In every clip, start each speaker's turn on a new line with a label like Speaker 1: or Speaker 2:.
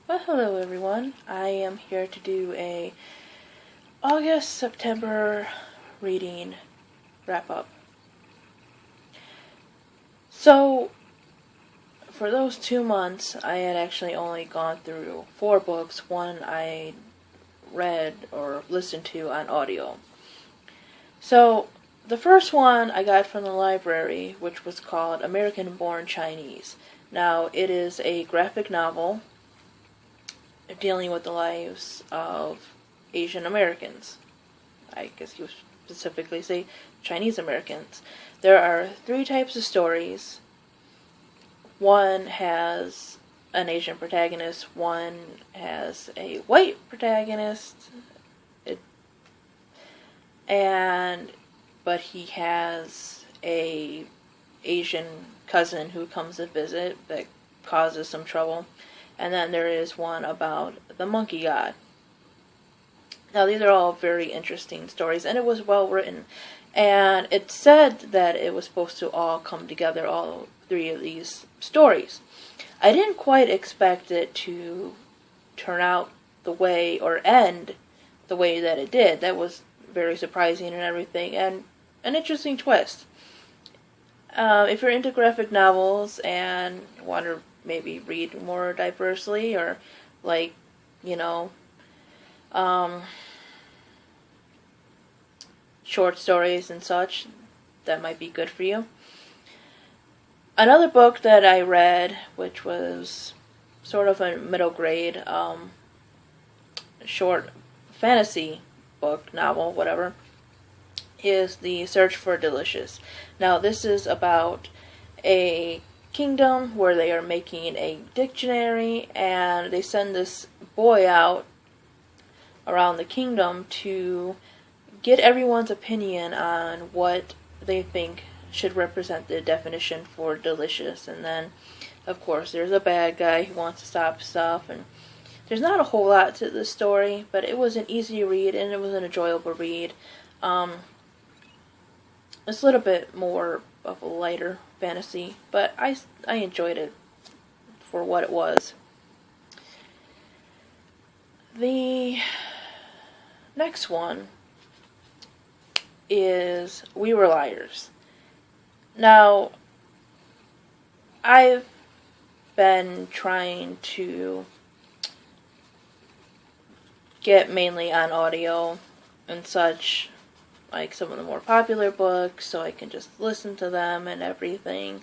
Speaker 1: Well, hello everyone. I am here to do a August-September reading wrap-up. So, for those 2 months, I had actually only gone through 4 books. One I read or listened to on audio. So, the first one I got from the library, which was called American Born Chinese. Now, it is a graphic novel dealing with the lives of Asian Americans. I guess you specifically say Chinese Americans. There are 3 types of stories. One has an Asian protagonist, one has a white protagonist, but he has a Asian cousin who comes to visit that causes some trouble. And then there is one about the monkey god. Now, these are all very interesting stories, and it was well written. And it said that it was supposed to all come together, all 3 of these stories. I didn't quite expect it to turn out the way, or end the way that it did. That was very surprising and everything, and an interesting twist. If you're into graphic novels and want to maybe read more diversely, or short stories and such, that might be good for you. Another book that I read, which was sort of a middle grade short fantasy book, novel, whatever, is The Search for Delicious. Now, this is about a kingdom where they are making a dictionary, and they send this boy out around the kingdom to get everyone's opinion on what they think should represent the definition for delicious. And then, of course, there's a bad guy who wants to stop stuff, and there's not a whole lot to the story, but it was an easy read, and it was an enjoyable read. It's a little bit more of a lighter fantasy, but I enjoyed it for what it was. The next one is We Were Liars. Now, I've been trying to get mainly on audio and such, like some of the more popular books, so I can just listen to them and everything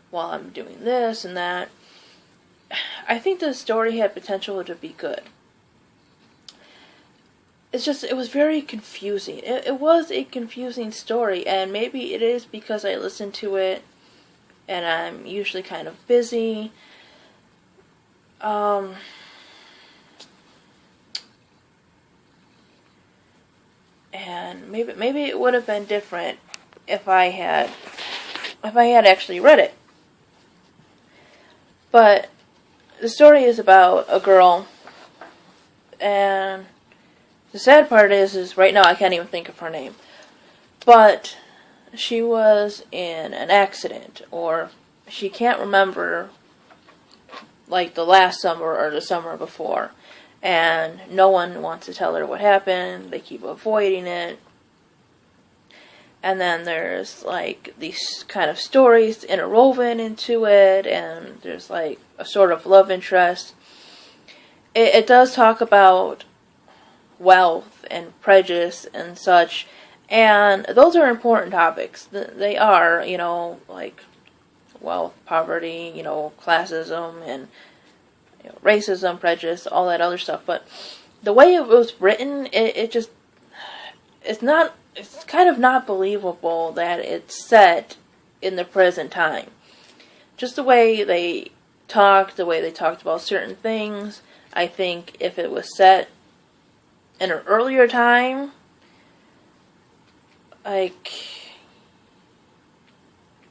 Speaker 1: while I'm doing this and that. I think the story had potential to be good. It was very confusing. It was a confusing story, and maybe it is because I listened to it and I'm usually kind of busy. And maybe it would have been different if I had actually read it. But the story is about a girl, and the sad part is right now I can't even think of her name. But she was in an accident, or she can't remember, like, the last summer or the summer before. And no one wants to tell her what happened. They keep avoiding it. And then there's, like, these kind of stories interwoven into it, and there's, like, a sort of love interest. It does talk about wealth and prejudice and such, and those are important topics. They are, like wealth, poverty, classism, and racism, prejudice, all that other stuff. But the way it was written, it's kind of not believable that it's set in the present time. Just the way they talked about certain things. I think if it was set in an earlier time, like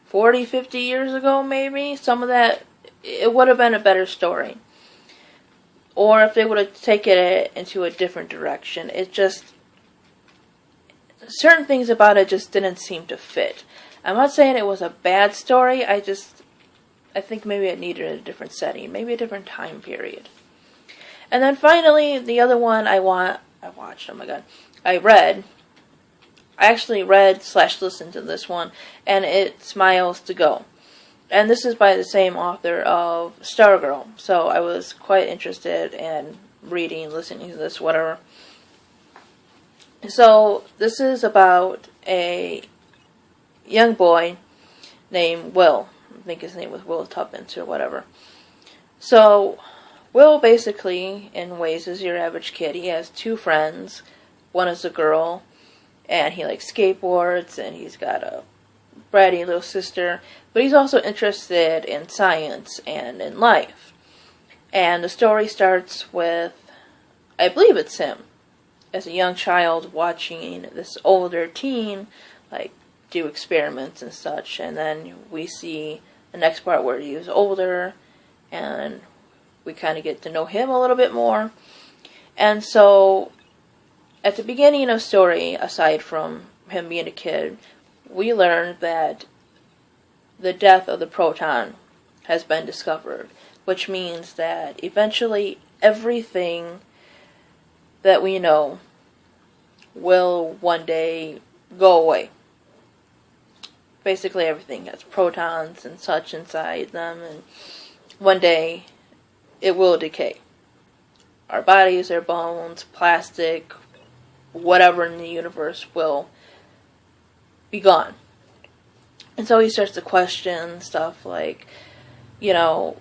Speaker 1: 40, 50 years ago maybe, some of that, it would have been a better story. Or if they would have taken it into a different direction. Certain things about it just didn't seem to fit. I'm not saying it was a bad story, I think maybe it needed a different setting, maybe a different time period. And then finally, the other one I watched, oh my god, I read. I actually read / listened to this one, and it's Miles to Go. And this is by the same author of Stargirl, so I was quite interested in reading, listening to this, whatever. So, this is about a young boy named Will. I think his name was Will Tuppence or whatever. So, Will basically, in ways, is your average kid. He has two friends. One is a girl, and he likes skateboards, and he's got a bratty little sister. But he's also interested in science and in life. And the story starts with, I believe it's him, as a young child watching this older teen, like, do experiments and such. And then we see the next part where he was older, and we kind of get to know him a little bit more. And so, at the beginning of the story, aside from him being a kid, we learned that the death of the proton has been discovered, which means that eventually everything that we know will one day go away. Basically everything has protons and such inside them, and one day it will decay. Our bodies, our bones, plastic, whatever in the universe will be gone. And so he starts to question stuff like, you know,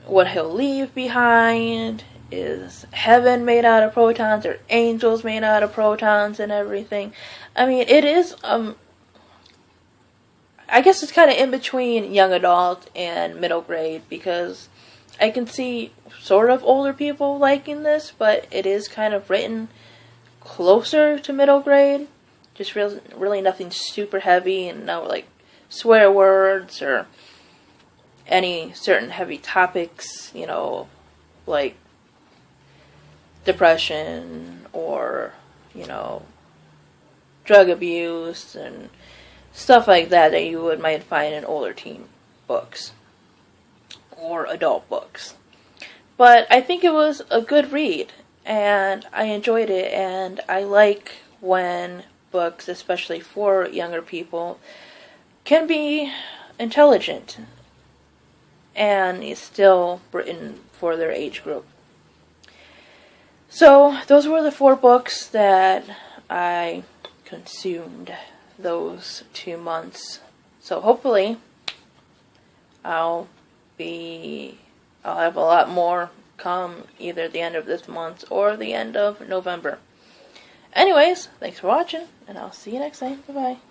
Speaker 1: what he'll leave behind. Is heaven made out of protons? Or angels made out of protons and everything? I mean, it is, I guess it's kind of in between young adult and middle grade, because I can see sort of older people liking this, but it is kind of written closer to middle grade. Just really nothing super heavy, and no like swear words or any certain heavy topics, you know, like depression or, you know, drug abuse and stuff like that you might find in older teen books or adult books. But I think it was a good read, and I enjoyed it, and I like when books, especially for younger people, can be intelligent and is still written for their age group. So, those were the 4 books that I consumed those 2 months. So, hopefully, I'll have a lot more come either the end of this month or the end of November. Anyways, thanks for watching, and I'll see you next time. Bye-bye.